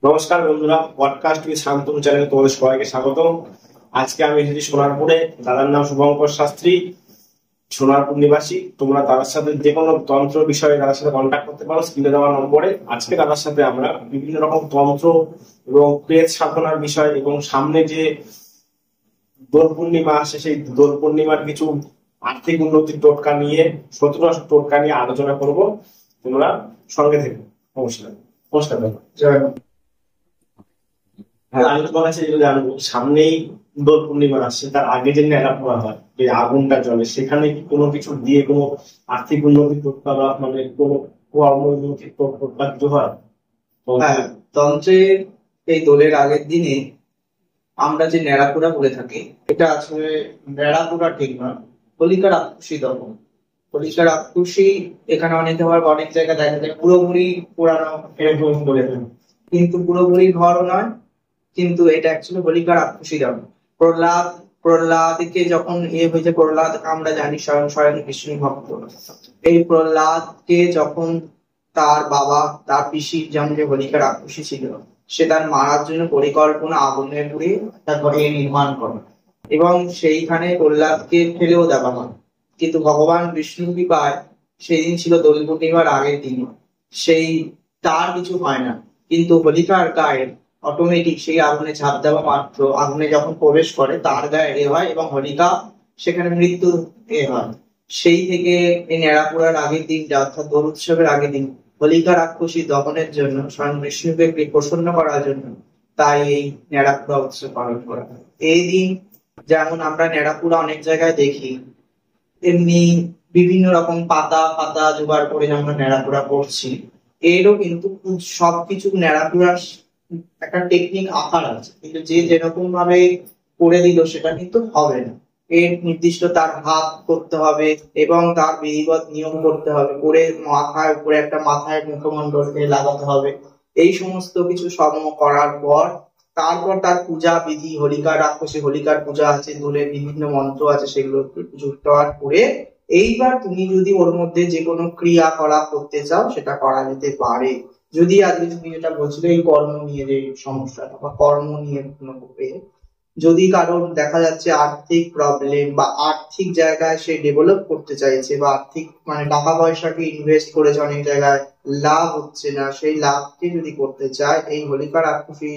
নমস্কার বন্ধুরা, podcast with Shantanu চ্যানেলে তোমাদের সবাইকে স্বাগতম। আজকে আমি এসেছি সোনারপুরে। দাদার নাম শুভঙ্কর শাস্ত্রী, সোনারপুর নিবাসী। তোমরা দাদার সাথে যে কোনো তন্ত্র বিষয়ে দাদার সাথে কন্ট্যাক্ট করতে পারো স্ক্রিনে দেওয়া নম্বরে। আজকে দাদার সাথে আমরা বিভিন্ন রকম তন্ত্র এবং প্রেত সাধনার বিষয় এবং সামনে যে দোল পূর্ণিমা আসে সেই দোল পূর্ণিমার কিছু আর্থিক উন্নতির টোটকা নিয়ে, শত্রুনাশ টোটকা নিয়ে আলোচনা করব। তোমরা সঙ্গে থেকো। নমস্কার। নমস্কার দাদা। হ্যাঁ, আমি তোমার কাছে যেটা জানবো, সামনেই দোল পূর্ণিমা আসছে, তার আগে যে নেড়া পোড়া হয়, যে আগুনটা জ্বলে, সেখানে কি কোনো কিছু দিয়ে কোনো আর্থিক উন্নতি করতে বা মানে কোনো কর্ম উন্নতি করতে কিছু হয়? হ্যাঁ, তন্ত্রের এই দোলের আগের দিনে আমরা যে ন্যাড়াপোড়া বলে থাকি, এটা আসলে ন্যাড়াপোড়া ঠিক নয়, হোলিকার আকুশি দহন। হোলিকার আকুশি এখানে অনেক জায়গায় দেখা যায় পুরোপুরি পোড়ানো এরকম বলে থাকে, কিন্তু পুরোপুরি ঘর নয়, কিন্তু এটা অ্যাকচুয়ালি হোলিকার আকুশি দহন। প্রহ্লাদ প্রহ্লাদকে যখন হয়েছে, প্রহ্লাদ আমরা জানি স্বয়ং স্বয়ং বিষ্ণু ভক্ত। এই প্রহ্লাদকে যখন তার বাবা, তার পিসির যেমন যে হোলিকার আকুশি ছিল, সে তার মারার জন্য পরিকল্পনা আগুনে পুড়ে একটা ঘরে নির্মাণ করে এবং সেইখানে প্রহ্লাদকে ফেলেও দেওয়া হয়। কিন্তু ভগবান বিষ্ণু কৃপায় সেই দিন ছিল দোল পূর্ণিমার আগের দিন, সেই তার কিছু হয় না, কিন্তু হোলিকার গায়ে অটোমেটিক সেই আগুনে ঝাঁপ দেওয়া মাত্র আগুনে যখন প্রবেশ করে তার গায়ে এ হয় এবং হোলিকা সেখানে মৃত্যু হয়। সেই থেকে এই ন্যাড়াপোড়ার আগের দিনটা, অর্থাৎ দোল উৎসবের আগের দিন, হোলিকা রাক্ষসী দহনের জন্য, স্বয়ং বিষ্ণুকে প্রসন্ন করার জন্য তাই এই ন্যাড়াপোড়া উৎসব পালন করা হয়। এই দিন যেমন আমরা ন্যাড়াপোড়া অনেক জায়গায় দেখি, এমনি বিভিন্ন রকম পাতা পাতা জোগাড় করে আমরা ন্যাড়াপোড়া করছি, এরও কিন্তু সবকিছু ন্যাড়াপোড়ার একটা টেকনিক আকার আছে, কিন্তু যে যেরকম ভাবে করে দিল সেটা কিন্তু হবে না। এর নির্দিষ্ট তার হাত করতে হবে এবং তার বিধিবৎ নিয়ম করতে হবে, করে মাথায় উপরে একটা মাথায় মুখমণ্ডলকে লাগাতে হবে। এই সমস্ত কিছু সম করার পর তারপর তার পূজা বিধি, হোলিকা রাক্ষসী হোলিকার পূজা আছে, দোলের বিভিন্ন মন্ত্র আছে, সেগুলো যুক্ত করে এইবার তুমি যদি ওর মধ্যে যে কোনো ক্রিয়াকলাপ করতে চাও সেটা করা যেতে পারে। যদি আজকে তুমি যেটা বলছিলে এই কর্ম নিয়ে যে সমস্যাটা বা কর্ম নিয়ে কোনো যদি কারোর দেখা যাচ্ছে আর্থিক প্রবলেম বা আর্থিক জায়গায় সে ডেভেলপ করতে চাইছে বা আর্থিক মানে টাকা পয়সাকে ইনভেস্ট করেছে অনেক জায়গায়, লাভ হচ্ছে না, সেই লাভকে যদি করতে চায়, এই হোলিকার আকুশি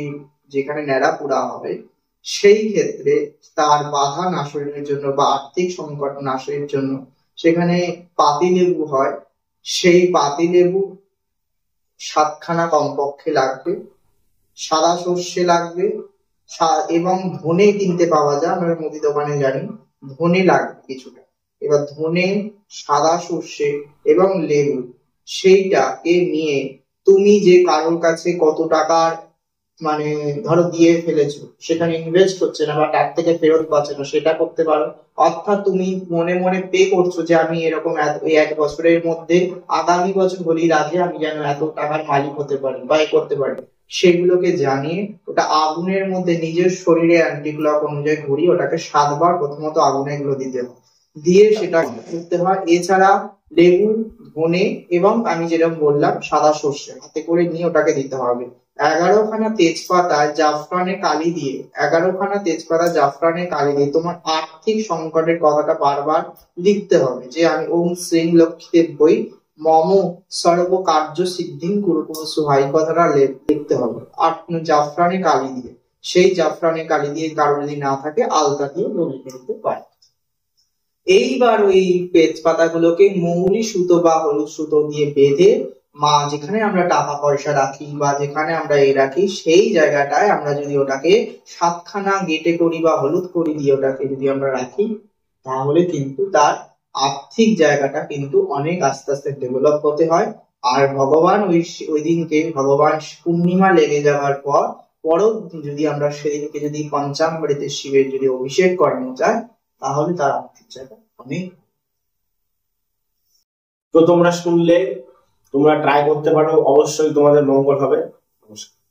যেখানে ন্যাড়া পোড়া হবে, সেই ক্ষেত্রে তার বাধা নাশনের জন্য বা আর্থিক সংকট নাশের জন্য সেখানে পাতিলেবু হয়, সেই পাতিলেবু 7খানা কমপক্ষে লাগবে, সাদা সর্ষে লাগবে, এবং ধনে কিনতে পাওয়া যায়, আমরা মুদি দোকানে জানি, ধনে লাগবে কিছুটা। এবার ধনে, সাদা সর্ষে এবং লেবু, সেইটাকে নিয়ে তুমি যে কারোর কাছে কত টাকার মানে ধরো দিয়ে ফেলেছো, সেখানে ইনভেস্ট হচ্ছে না বা তার থেকে ফেরত পাচ্ছে না, সেটা করতে পারো। অর্থাৎ তুমি মনে মনে পে করছো যে আমি এরকম এই 1 বছরের মধ্যে আগামী বছর হোলির আগে আমি যেন এত টাকার মালিক হতে পারি বা করতে পারি, সেগুলোকে জানিয়ে ওটা আগুনের মধ্যে নিজের শরীরে অ্যান্টি ক্লক অনুযায়ী ঘুরিয়ে ওটাকে 7বার প্রথমত আগুনে এগুলো দিতে হয়, দিয়ে সেটা করতে হয়। এছাড়া লেবু, ধনে এবং আমি যেরকম বললাম সাদা সর্ষে হাতে করে নিয়ে ওটাকে দিতে হবে। 11খানা তেজপাতা জাফরানে কালি দিয়ে, 11খানা তেজপাতা জাফরানে কালি দিয়ে তোমার আর্থিক সংকটের কথাটা বারবার লিখতে হবে, যে আমি ওম শ্রীং লক্ষ্মীদেব বই মম সর্ব কার্য সিদ্ধিং কুরু সুহাই কথাটা লিখতে হবে জাফরানে কালি দিয়ে। সেই জাফরানে কালি দিয়ে কারো যদি না থাকে আলতা দিয়ে লিখে দিতে পারে। এইবার ওই তেজপাতা গুলোকে মৌরি সুতো বা হলুদ সুতো দিয়ে বেঁধে মা যেখানে আমরা টাকা পয়সা রাখি বা যেখানে আমরা রাখি, সেই জায়গাটায় আমরা যদি ওটাকে 7খানা গেটে করি বা হলুদ করি দিয়ে ওটাকে যদি আমরা রাখি, তাহলে কিন্তু তার আর্থিক জায়গাটা কিন্তু অনেক আস্তে আস্তে ডেভেলপ হতে হয়। আর ভগবান ওই দিনকে ভগবান পূর্ণিমা লেগে যাওয়ার পর পরও যদি আমরা সেদিনকে যদি পঞ্চামৃতে শিবের যদি অভিষেক করানো যায়, তাহলে তার আর্থিক জায়গা অনেক। তো তোমরা শুনলে, তোমরা ট্রাই করতে পারো, অবশ্যই তোমাদের মঙ্গল হবে। নমস্কার।